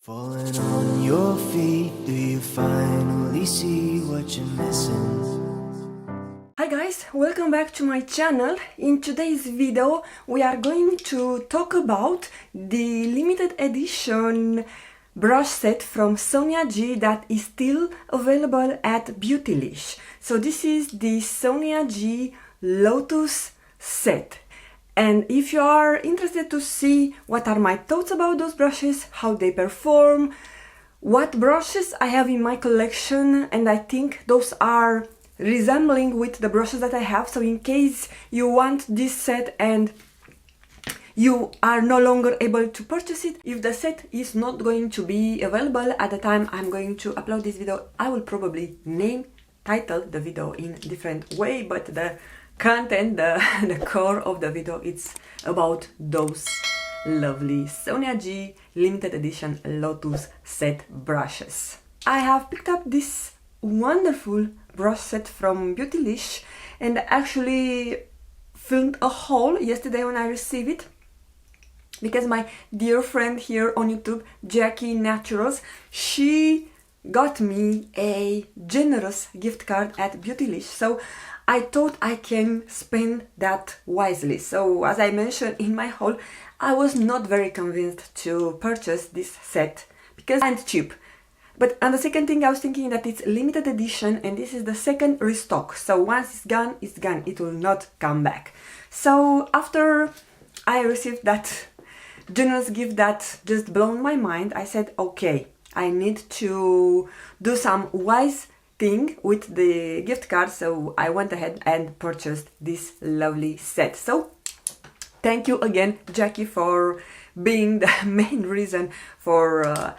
Falling on your feet, do you finally see what you're missing? Hi guys, welcome back to my channel. In today's video we are going to talk about the limited edition brush set from Sonia G that is still available at Beautylish. So this is the Sonia G Lotus set. And if you are interested to see what are my thoughts about those brushes, how they perform, what brushes I have in my collection, and I think those are resembling with the brushes that I have. So in case you want this set and you are no longer able to purchase it, if the set is not going to be available at the time I'm going to upload this video, I will probably title the video in a different way, but the content, the core of the video, it's about those lovely Sonia G limited edition Lotus set brushes. I have picked up this wonderful brush set from Beautylish and actually filmed a haul yesterday when I received it, because my dear friend here on YouTube, Jackie Naturals, she got me a generous gift card at Beautylish, so I thought I can spend that wisely. So as I mentioned in my haul, I was not very convinced to purchase this set because it's cheap. But on the second thing, I was thinking that it's limited edition and this is the second restock. So once it's gone, it's gone. It will not come back. So after I received that generous gift that just blown my mind, I said, okay, I need to do some wise thing with the gift card, so I went ahead and purchased this lovely set. So thank you again, Jackie, for being the main reason for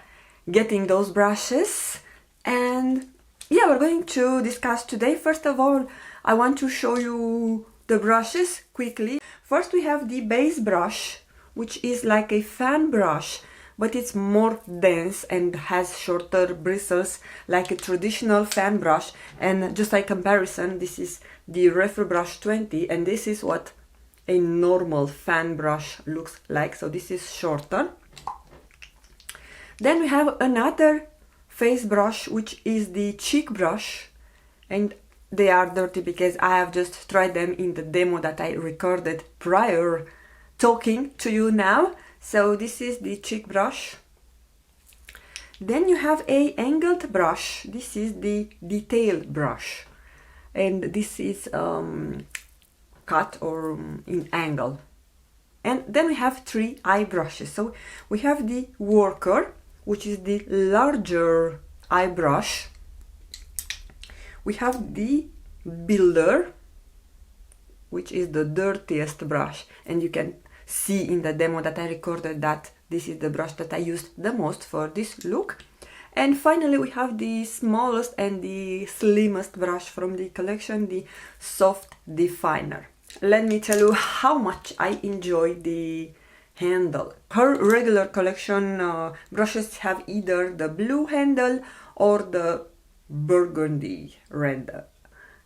getting those brushes. And yeah, we're going to discuss today. First of all, I want to show you the brushes quickly. First we have the base brush, which is like a fan brush, but it's more dense and has shorter bristles like a traditional fan brush. And just like comparison, this is the Rephr brush 20 and this is what a normal fan brush looks like. So this is shorter. Then we have another face brush, which is the cheek brush, and they are dirty because I have just tried them in the demo that I recorded prior talking to you now. So this is the cheek brush. Then you have a angled brush. This is the detail brush, and this is cut or in angle. And then we have three eye brushes. So we have the worker, which is the larger eye brush. We have the builder, which is the dirtiest brush, and you can see in the demo that I recorded that this is the brush that I used the most for this look. And finally we have the smallest and the slimmest brush from the collection, the soft definer. Let me tell you how much I enjoy the handle. Her regular collection brushes have either the blue handle or the burgundy red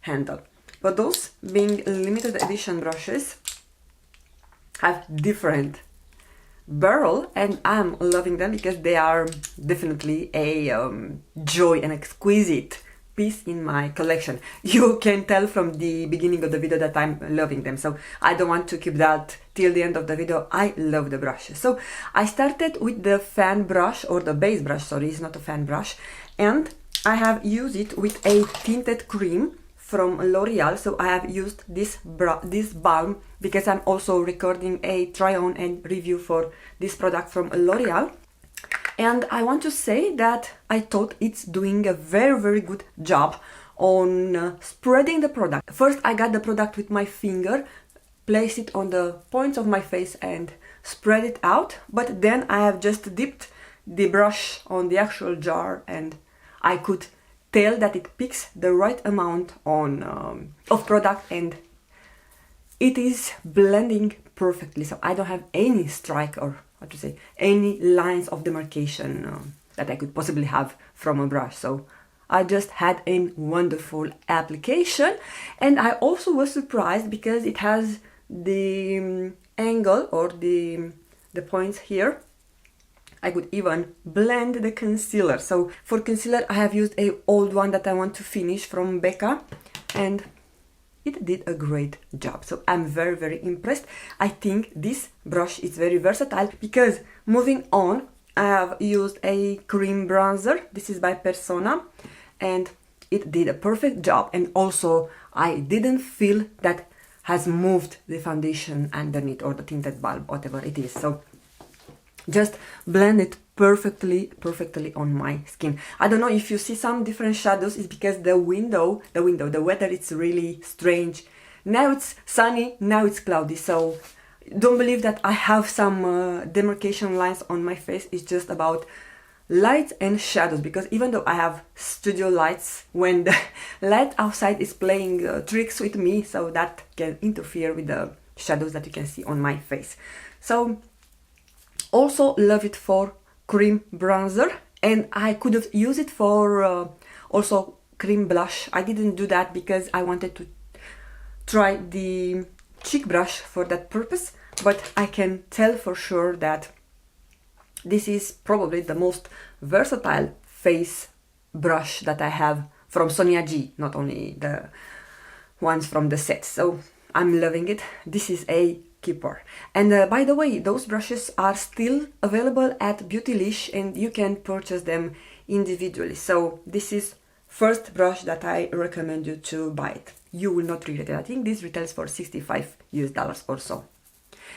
handle, but those being limited edition brushes have different barrel, and I'm loving them because they are definitely a joy and exquisite piece in my collection. You can tell from the beginning of the video that I'm loving them, so I don't want to keep that till the end of the video. I love the brushes. So I started with the fan brush, or the base brush, sorry, it's not a fan brush, and I have used it with a tinted cream from L'Oreal. So I have used this Balm because I'm also recording a try-on and review for this product from L'Oreal. And I want to say that I thought it's doing a very good job on spreading the product. First I got the product with my finger, place it on the points of my face and spread it out, but then I have just dipped the brush on the actual jar and I could tell that it picks the right amount of product and it is blending perfectly. So I don't have any strike or what to say, any lines of demarcation that I could possibly have from a brush. So I just had a wonderful application, and I also was surprised because it has the angle or the points here I could even blend the concealer. So for concealer I have used a old one that I want to finish from Becca, and it did a great job. So I'm very, very impressed. I think this brush is very versatile, because moving on, I have used a cream bronzer. This is by Persona, and it did a perfect job. And also I didn't feel that has moved the foundation underneath, or the tinted bulb, whatever it is. So just blend it perfectly on my skin. I don't know if you see some different shadows. It's because the weather, it's really strange. Now it's sunny, now it's cloudy, so don't believe that I have some demarcation lines on my face. It's just about lights and shadows, because even though I have studio lights, when the light outside is playing tricks with me, so that can interfere with the shadows that you can see on my face. So also love it for cream bronzer, and I could have used it for also cream blush. I didn't do that because I wanted to try the cheek brush for that purpose, but I can tell for sure that this is probably the most versatile face brush that I have from Sonia G, not only the ones from the set. So I'm loving it. This is a keeper. And by the way, those brushes are still available at Beautylish, and you can purchase them individually. So this is first brush that I recommend you to buy it. You will not regret it. I think this retails for $65 or so.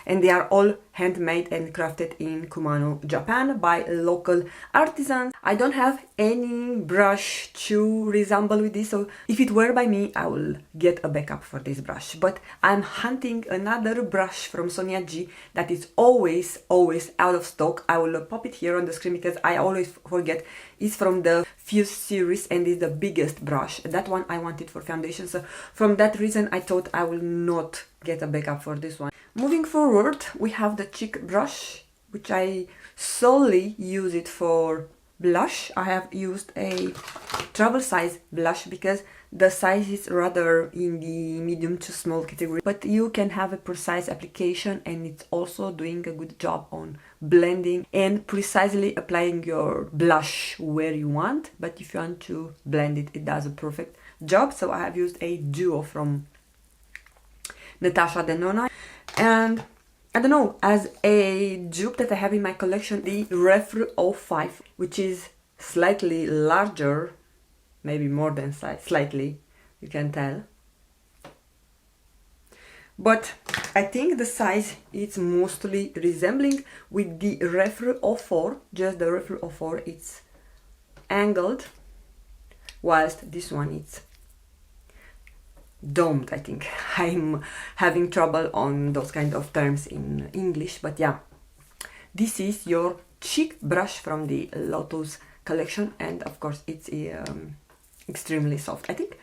And they are all handmade and crafted in Kumano, Japan, by local artisans. I don't have any brush to resemble with this, so if it were by me, I will get a backup for this brush. But I'm hunting another brush from Sonia G that is always out of stock. I will pop it here on the screen because I always forget. It's from the Fuse series and is the biggest brush. That one I wanted for foundation, so from that reason I thought I will not get a backup for this one. Moving forward, we have the cheek brush, which I solely use it for blush. I have used a travel size blush because the size is rather in the medium to small category, but you can have a precise application, and it's also doing a good job on blending and precisely applying your blush where you want. But if you want to blend it, it does a perfect job. So I have used a duo from Natasha Denona, and I don't know, as a dupe that I have in my collection, the Rephr 05, which is slightly larger, maybe more than slightly, you can tell. But I think the size is mostly resembling with the Rephr 04, just the Rephr 04, it's angled, whilst this one is domed. I think I'm having trouble on those kind of terms in English, but yeah, this is your cheek brush from the Lotus collection, and of course it's extremely soft. I think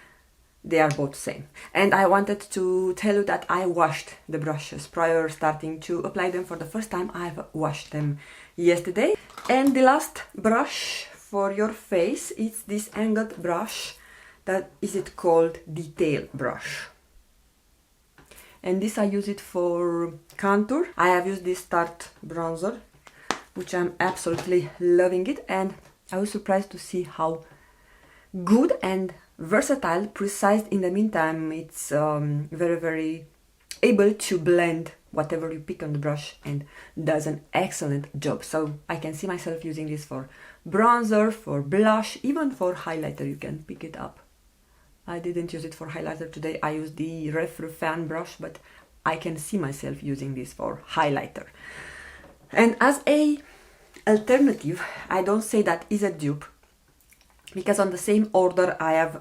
they are both same. And I wanted to tell you that I washed the brushes prior starting to apply them for the first time. I've washed them yesterday. And the last brush for your face is this angled brush. That is it called Detail brush. And this I use it for contour. I have used this Tarte bronzer, which I'm absolutely loving it, and I was surprised to see how good and versatile, precise in the meantime. It's very able to blend whatever you pick on the brush and does an excellent job. So I can see myself using this for bronzer, for blush, even for highlighter. You can pick it up. I didn't use it for highlighter today. I used the Rephr fan brush, but I can see myself using this for highlighter. And as a alternative, I don't say that is a dupe, because on the same order I have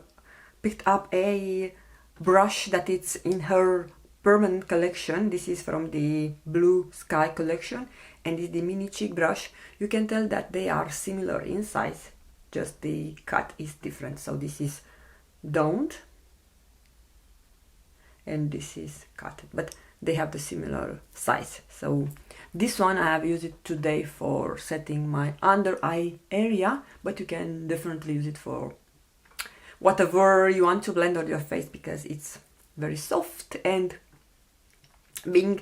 picked up a brush that is in her permanent collection. This is from the Blue Sky collection, and it's the mini cheek brush. You can tell that they are similar in size, just the cut is different. So this is domed and this is cut, but they have the similar size. So this one I have used it today for setting my under eye area, but you can definitely use it for whatever you want to blend on your face, because it's very soft, and being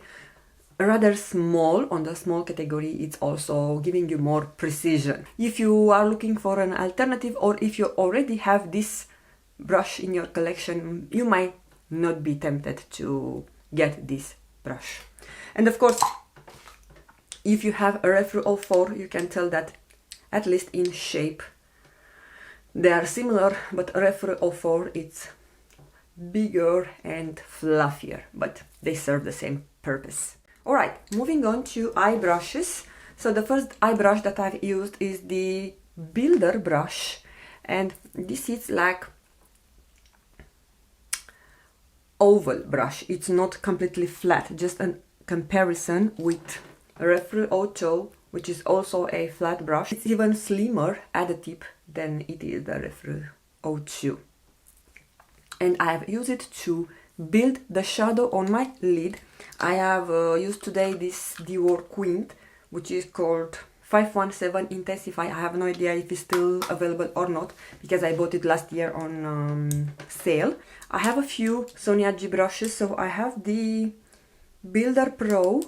rather small, on the small category. It's also giving you more precision. If you are looking for an alternative, or if you already have this brush in your collection, you might not be tempted to get this brush. And of course, if you have a Rephr 04, you can tell that at least in shape they are similar, but Rephr 04 it's bigger and fluffier, but they serve the same purpose. Alright, moving on to eye brushes. So the first eye brush that I've used is the Builder brush, and this is like oval brush. It's not completely flat, just a comparison with Rephr 02, which is also a flat brush. It's even slimmer at the tip than it is the Rephr 02. And I have used it to build the shadow on my lid. I have used today this Dior Quint, which is called 517 Intensifyi. I have no idea if it's still available or not, because I bought it last year on sale. I have a few Sonia G brushes, so I have the Builder Pro,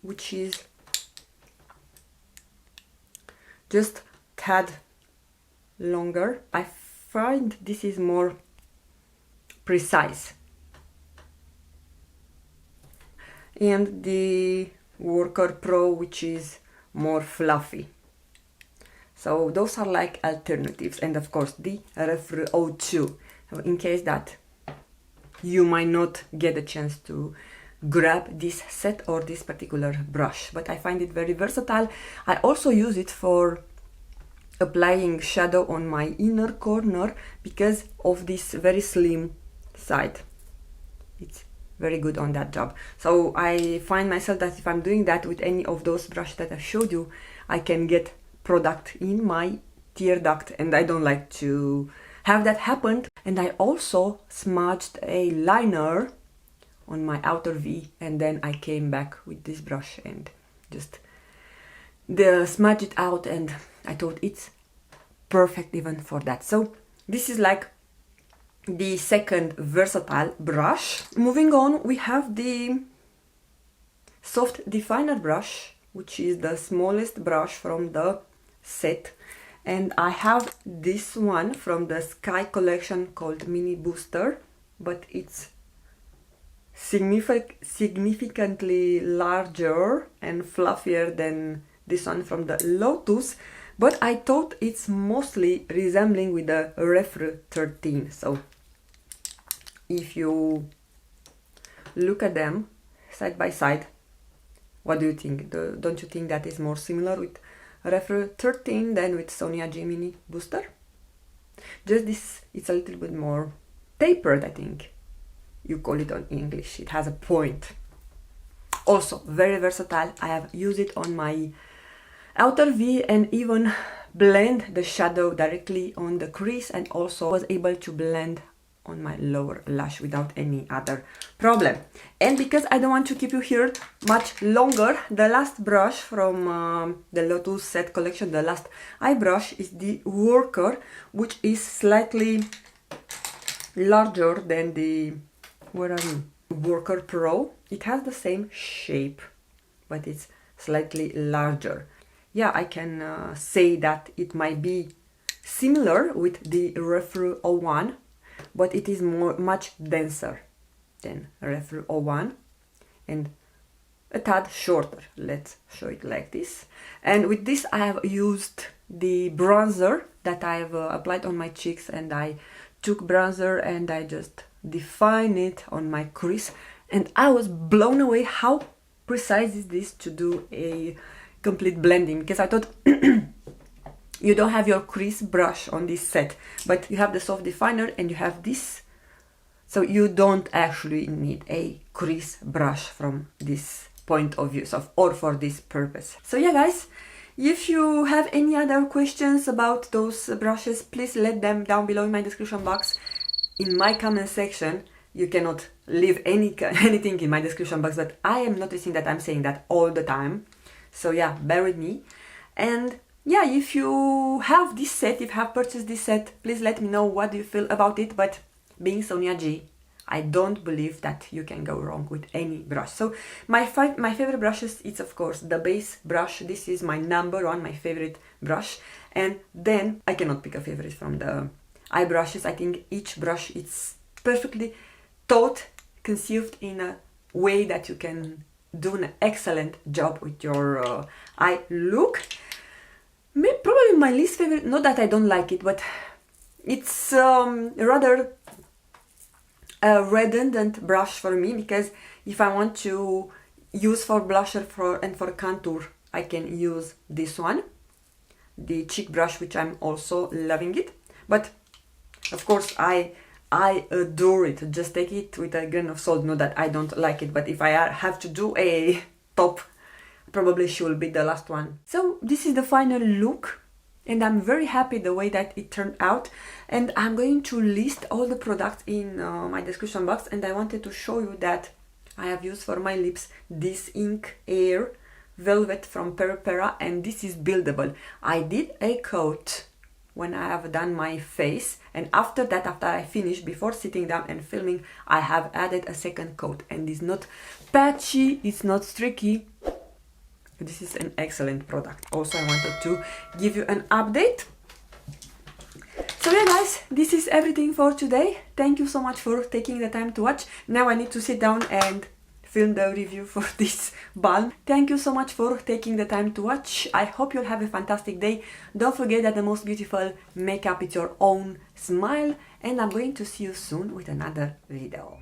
which is just tad longer. I find this is more precise. And the Worker Pro, which is more fluffy. So those are like alternatives, and of course the Rephr 02, in case that you might not get a chance to grab this set or this particular brush, but I find it very versatile. I also use it for applying shadow on my inner corner because of this very slim side. It's very good on that job. So I find myself that if I'm doing that with any of those brushes that I showed you, I can get product in my tear duct, and I don't like to have that happen. And I also smudged a liner on my outer V, and then I came back with this brush and just smudge it out, and I thought it's perfect even for that. So this is like the second versatile brush. Moving on, we have the Soft Definer brush, which is the smallest brush from the set, and I have this one from the Sky collection called Mini Booster, but it's significantly larger and fluffier than this one from the Lotus, but I thought it's mostly resembling with the Rephr 13. So if you look at them side by side, what do you think? Don't you think that is more similar with Rephr 13 than with Sonia G Mini Booster? Just this, it's a little bit more tapered, I think you call it on English. It has a point. Also very versatile. I have used it on my outer V and even blend the shadow directly on the crease, and also was able to blend on my lower lash without any other problem. And because I don't want to keep you here much longer, the last brush from the Lotus set collection, the last eye brush, is the Worker, which is slightly larger than the Worker Pro. It has the same shape, but it's slightly larger. Yeah, I can say that it might be similar with the Rephr 01, but it is much denser than Rephr 01 and a tad shorter. Let's show it like this. And with this I have used the bronzer that I have applied on my cheeks, and I took bronzer and I just define it on my crease, and I was blown away how precise is this to do a complete blending, because I thought you don't have your crease brush on this set, but you have the soft definer and you have this, so you don't actually need a crease brush from this point of view, or for this purpose. So yeah guys, if you have any other questions about those brushes, please let them down below in my description box. In my comment section, you cannot leave anything in my description box, but I am noticing that I'm saying that all the time. So yeah, bear with me. And yeah, if you have this set, if you have purchased this set, please let me know what you feel about it. But being Sonia G, I don't believe that you can go wrong with any brush. So my favorite brushes, it's of course the base brush. This is my number one, my favorite brush. And then I cannot pick a favorite from the eye brushes. I think each brush is perfectly thought, conceived in a way that you can do an excellent job with your eye look. Probably my least favorite, not that I don't like it, but it's rather a redundant brush for me, because if I want to use for blusher and for contour, I can use this one, the cheek brush, which I'm also loving it. But of course I adore it. Just take it with a grain of salt. Not that I don't like it, but if I have to do a top, probably she will be the last one. So this is the final look, and I'm very happy the way that it turned out. And I'm going to list all the products in my description box. And I wanted to show you that I have used for my lips this Ink Air Velvet from Rephr, and this is buildable. I did a coat when I have done my face, and after that, after I finished, before sitting down and filming, I have added a second coat, and it's not patchy, it's not streaky. This is an excellent product. Also, I wanted to give you an update. So yeah guys, this is everything for today. Thank you so much for taking the time to watch. Now I need to sit down and film the review for this balm. Thank you so much for taking the time to watch. I hope you'll have a fantastic day. Don't forget that the most beautiful makeup is your own smile, and I'm going to see you soon with another video.